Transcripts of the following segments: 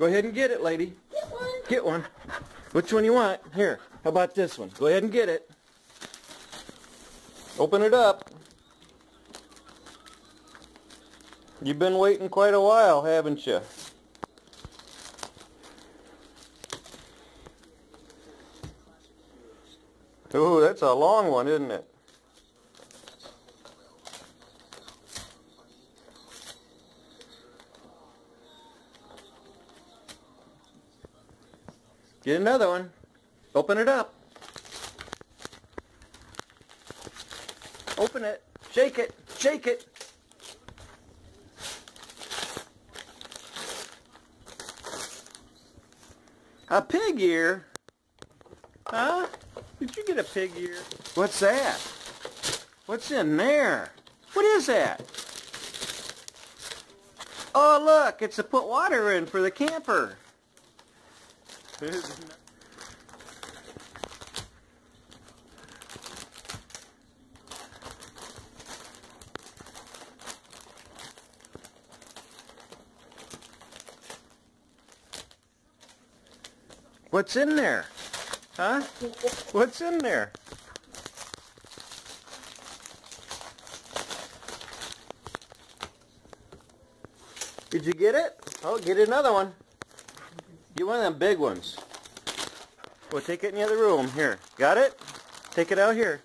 Go ahead and get it, lady. Get one. Get one. Which one you want? Here, how about this one? Go ahead and get it. Open it up. You've been waiting quite a while, haven't you? Ooh, that's a long one, isn't it? Get another one. Open it up. Open it. Shake it. Shake it. A pig ear? Huh? Did you get a pig ear? What's that? What's in there? What is that? Oh, look. It's to put water in for the camper. What's in there? Huh? What's in there? Did you get it? Oh, get another one. Get one of them big ones. We'll take it in the other room. Here. Got it? Take it out here.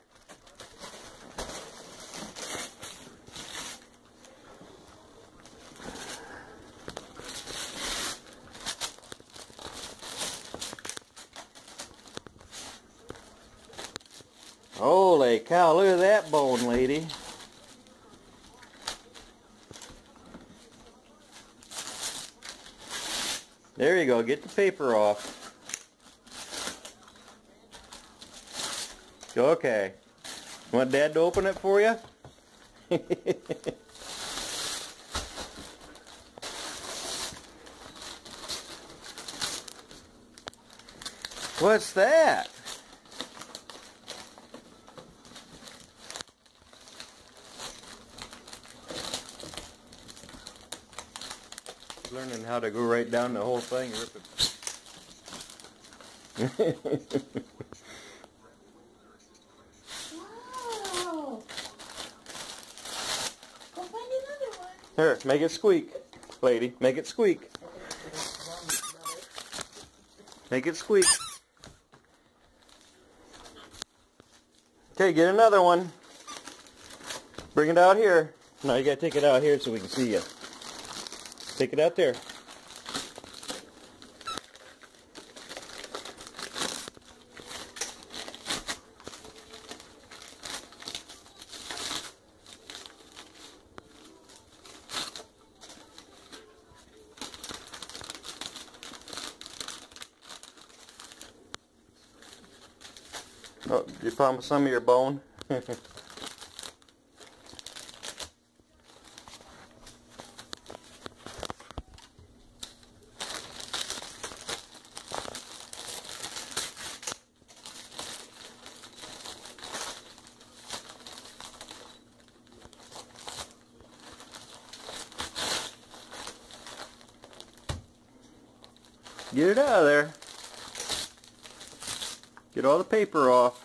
Holy cow, look at that bone, lady. There you go, get the paper off. Okay. Want Dad to open it for you? What's that? Learning how to go right down the whole thing and rip it. Wow. Go find another one. Here, make it squeak, lady. Make it squeak. Make it squeak. Okay, get another one. Bring it out here. No, you gotta take it out here so we can see you. Take it out there. Oh, you found some of your bone? Get it out of there. Get all the paper off.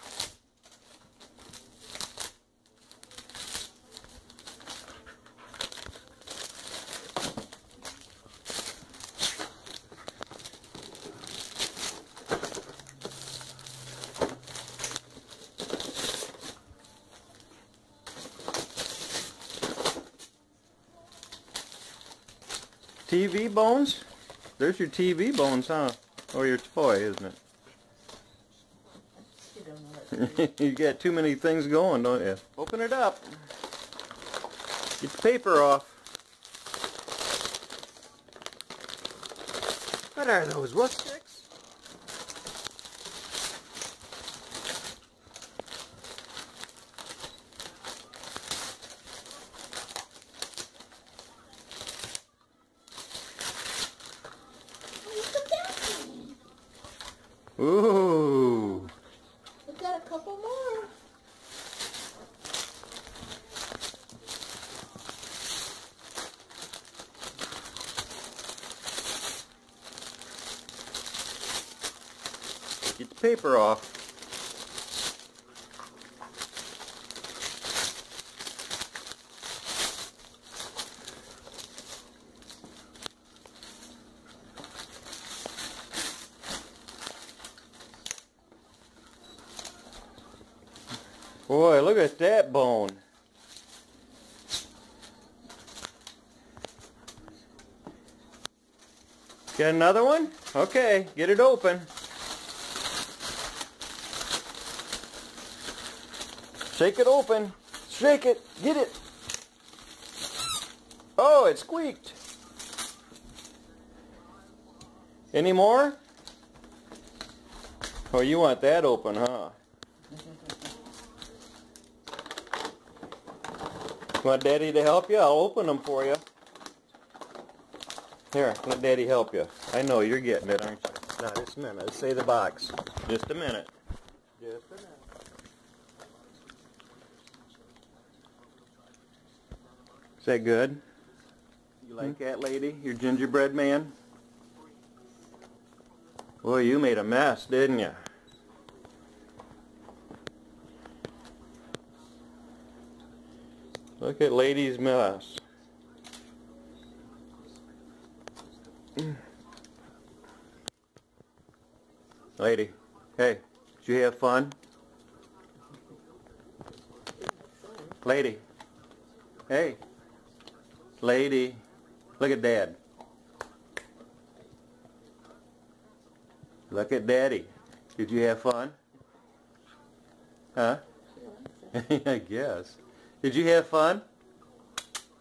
TV bones? There's your TV bones, huh? Or your toy, isn't it? You don't know what You got too many things going, don't you? Open it up. Get the paper off. What are those, wood sticks? Ooh. We've got a couple more. paper off. Boy, look at that bone. Got another one? Okay, get it open. Shake it open. Shake it. Get it. Oh, it squeaked. Any more? Oh, you want that open, huh? Want Daddy to help you? I'll open them for you. Here, let Daddy help you. I know you're getting it, aren't you? Now, just a minute. Let's say the box. Just a minute. Just a minute. Is that good? You like that, lady? Your gingerbread man? Boy, you made a mess, didn't you? Look at Lady's mess. Lady, hey, did you have fun? Lady, hey, lady, look at Dad. Look at Daddy. Did you have fun? Huh? I guess. Did you have fun?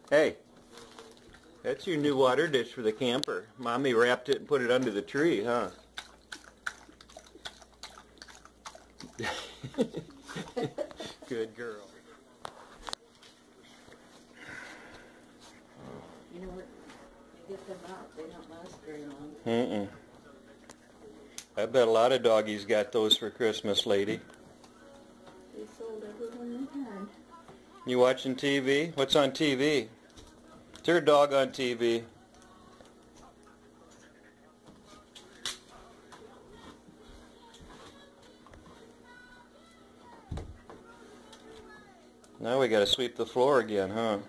Hey, that's your new water dish for the camper. Mommy wrapped it and put it under the tree, huh? Good girl. You know what? You get them out, they don't last very long. I bet a lot of doggies got those for Christmas, lady. They sold everyone they had. You watching TV? What's on TV? Is there a dog on TV? Now we gotta sweep the floor again, huh?